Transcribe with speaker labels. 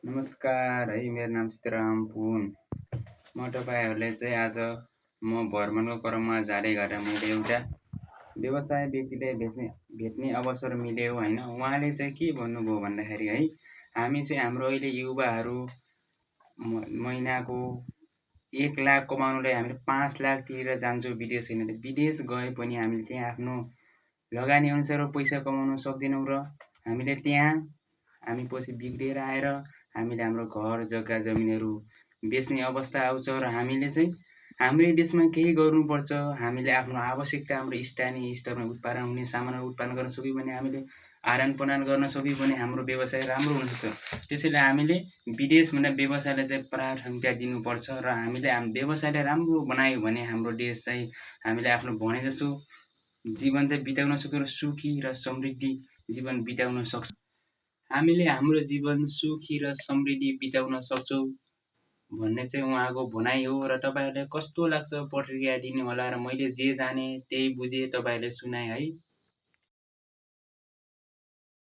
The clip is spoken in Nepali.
Speaker 1: नमस्कार है, मेरो नाम सीताराम पुन। म तपाईँहरूले चाहिँ आज म भ्रमणको क्रममा जाँदै गरेर मैले एउटा व्यवसाय व्यक्तिले भेट्ने अवसर मिल्यो होइन। उहाँले चाहिँ के भन्नुभयो भन्दाखेरि है, हामी चाहिँ हाम्रो अहिले युवाहरू महिनाको 1 लाख कमाउनुलाई हामीले 5 लाख तिरेर जान्छौँ विदेश होइन। विदेश गए पनि हामीले त्यहाँ आफ्नो लगानी अनुसार पैसा कमाउन सक्दैनौँ र हामी पछि बिग्रिएर आएर हामीले हाम्रो घर जग्गा जमिनहरू बेच्ने अवस्था आउँछ र हामीले चाहिँ हाम्रै देशमा केही गर्नुपर्छ। हामीले आफ्नो आवश्यकता हाम्रो स्थानीय स्तरमा उत्पादन हुने सामानहरू उत्पादन गर्न सक्यौँ भने हामीले आदान प्रदान गर्न सक्यौँ भने हाम्रो व्यवसाय राम्रो हुनसक्छ। त्यसैले हामीले विदेशभन्दा व्यवसायलाई चाहिँ प्राथमिकता दिनुपर्छ र हामीले व्यवसायलाई राम्रो बनायौँ भने हाम्रो देश चाहिँ हामीले आफ्नो भने जस्तो जीवन चाहिँ बिताउन सक्छौँ र सुखी र समृद्धि जीवन बिताउन सक्छौँ। हामीले हाम्रो जीवन सुखी र समृद्धि बिताउन सक्छौँ भन्ने चाहिँ उहाँको भनाइ हो र तपाईँहरूलाई कस्तो लाग्छ प्रतिक्रिया दिनुहोला र मैले जे जाने त्यही बुझेँ तपाईँहरूले सुनाएँ है।